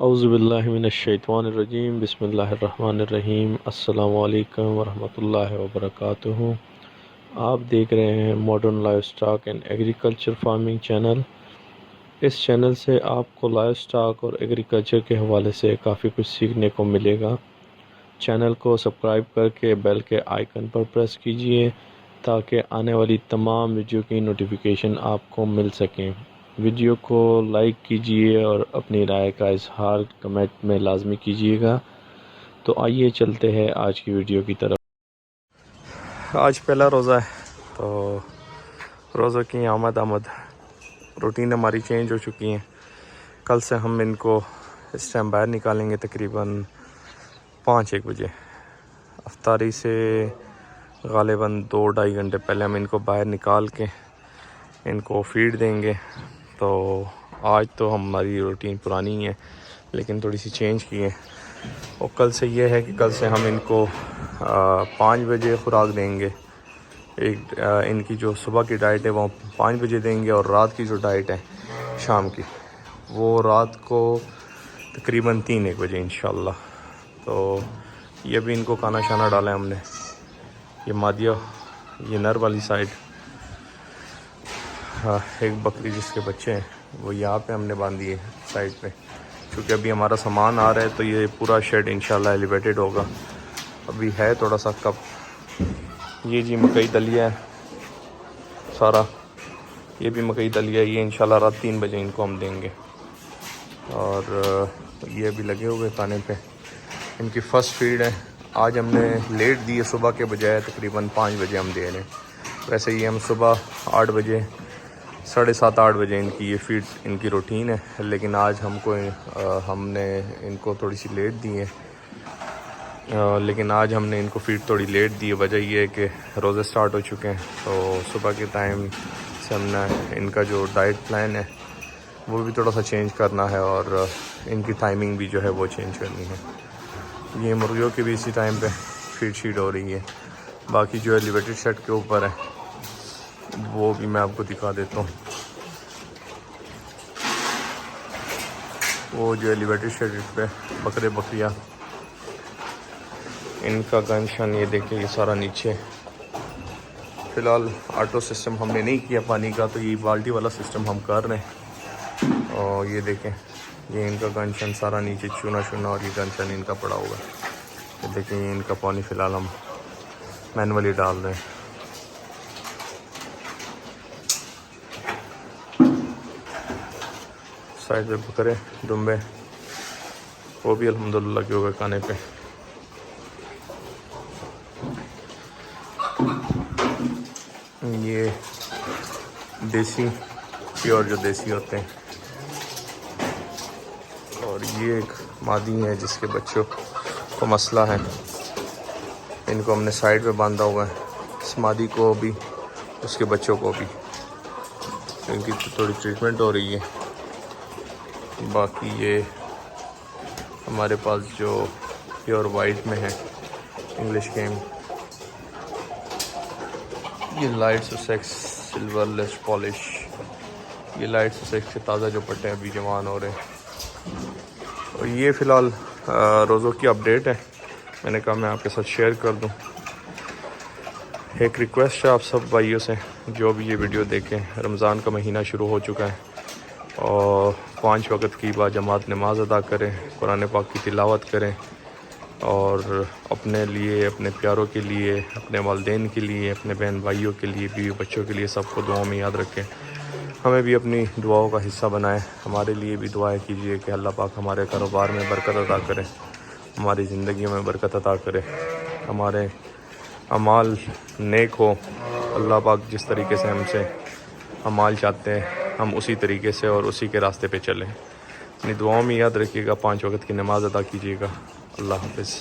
اعوذ باللہ من الشیطان الرجیم، بسم اللہ الرحمن الرحیم۔ السلام علیکم ورحمۃ اللہ وبرکاتہ۔ آپ دیکھ رہے ہیں modern life stock and agriculture farming channel. اس چینل سے آپ کو لائف سٹاک اور ایگریکلچر کے حوالے سے کافی کچھ سیکھنے کو ملے گا۔ چینل کو سبسکرائب کر کے بیل کے آئیکن پر پریس کیجئے تاکہ آنے والی تمام ویڈیو کی نوٹیفیکیشن آپ کو مل سکیں۔ ویڈیو کو لائک کیجئے اور اپنی رائے کا اظہار کمنٹ میں لازمی کیجئے گا۔ تو آئیے چلتے ہیں آج کی ویڈیو کی طرف۔ آج پہلا روزہ ہے تو روزہ کی آمد روٹین ہماری چینج ہو چکی ہے۔ کل سے ہم ان کو اس ٹائم باہر نکالیں گے تقریباً 5-1 بجے۔ افطاری سے غالباً 2-2.5 گھنٹے پہلے ہم ان کو باہر نکال کے ان کو فیڈ دیں گے۔ تو آج تو ہماری روٹین پرانی ہی ہے لیکن تھوڑی سی چینج کی ہے، اور کل سے یہ ہے کہ کل سے ہم ان کو 5 بجے خوراک دیں گے۔ ان کی جو صبح کی ڈائٹ ہے وہ 5 بجے دیں گے، اور رات کی جو ڈائٹ ہے شام کی وہ رات کو تقریباً 3-1 بجے انشاءاللہ۔ تو یہ بھی ان کو کھانا شانا ڈالا ہے ہم نے۔ یہ مادیہ، یہ نر والی سائڈ، ایک بکری جس کے بچے ہیں وہ یہاں پہ ہم نے باندھی ہے سائڈ پہ، کیونکہ ابھی ہمارا سامان آ رہا ہے تو یہ پورا شیڈ انشاءاللہ ایلیویٹڈ ہوگا۔ ابھی ہے تھوڑا سا کپ۔ یہ جی مکئی دلیا ہے سارا، یہ بھی مکئی دلیا ہے، یہ انشاءاللہ رات 3 بجے ان کو ہم دیں گے۔ اور یہ بھی لگے ہوئے کھانے پہ، ان کی فرسٹ فیڈ ہے۔ آج ہم نے لیٹ دی ہے، صبح کے بجائے تقریباً 5 بجے ہم دے رہے ہیں۔ ویسے یہ ہم صبح 8 بجے 7:30-8 بجے ان کی یہ فیڈ ان کی روٹین ہے، لیکن آج ہم نے ان کو تھوڑی سی لیٹ دی ہے۔ لیکن آج ہم نے ان کو فیڈ تھوڑی لیٹ دی ہے، وجہ یہ ہے کہ روزے سٹارٹ ہو چکے ہیں، تو صبح کے ٹائم سے ہم نے ان کا جو ڈائٹ پلان ہے وہ بھی تھوڑا سا چینج کرنا ہے، اور ان کی ٹائمنگ بھی جو ہے وہ چینج کرنی ہے۔ یہ مرغیوں کی بھی اسی ٹائم پہ فیڈ شیڈ ہو رہی ہے۔ باقی جو ایلیویٹڈ شیڈ کے اوپر ہے وہ بھی میں آپ کو دکھا دیتا ہوں۔ وہ جو ایلیویٹڈ شیڈ پہ بکرے بکریاں، ان کا گن شن یہ دیکھیں، یہ سارا نیچے۔ فی الحال آٹو سسٹم ہم نے نہیں کیا پانی کا، تو یہ بالٹی والا سسٹم ہم کر رہے ہیں۔ اور یہ دیکھیں، یہ ان کا گن شن سارا نیچے چونا چونا، اور یہ گن شن ان کا پڑا ہوا ہے۔ یہ دیکھیں، یہ ان کا پانی فی الحال ہم مینولی ڈال رہے ہیں۔ سائڈ پہ بکرے ڈمبے، وہ بھی الحمدللہ لگے ہوئے کھانے پہ۔ یہ دیسی پیور جو دیسی ہوتے ہیں، اور یہ ایک مادی ہے جس کے بچوں کو مسئلہ ہے، ان کو ہم نے سائڈ پہ باندھا ہوا ہے، اس مادی کو بھی اس کے بچوں کو بھی، ان کی تھوڑی ٹریٹمنٹ ہو رہی ہے۔ باقی یہ ہمارے پاس جو پیور وائٹ میں ہے انگلش گیم، یہ لائٹ سسیکس سلور لیس پالش، یہ لائٹ سسیکس کے تازہ جو پٹے ابھی جوان ہو رہے ہیں۔ اور یہ فی الحال روزوں کی اپڈیٹ ہے، میں نے کہا میں آپ کے ساتھ شیئر کر دوں۔ ایک ریکویسٹ ہے آپ سب بھائیوں سے جو بھی یہ ویڈیو دیکھیں، رمضان کا مہینہ شروع ہو چکا ہے، اور 5 وقت کی باجماعت نماز ادا کریں، قرآن پاک کی تلاوت کریں، اور اپنے لیے، اپنے پیاروں کے لیے، اپنے والدین کے لیے، اپنے بہن بھائیوں کے لیے، بیوی بچوں کے لیے، سب کو دعاؤں میں یاد رکھیں۔ ہمیں بھی اپنی دعاؤں کا حصہ بنائیں، ہمارے لیے بھی دعائیں کیجیے کہ اللہ پاک ہمارے کاروبار میں برکت عطا کرے، ہماری زندگیوں میں برکت عطا کرے، ہمارے اعمال نیک ہو۔ اللہ پاک جس طریقے سے ہم سے اعمال چاہتے ہیں ہم اسی طریقے سے اور اسی کے راستے پہ چلیں۔ اپنی دعاؤں میں یاد رکھیے گا، 5 وقت کی نماز ادا کیجیے گا۔ اللہ حافظ۔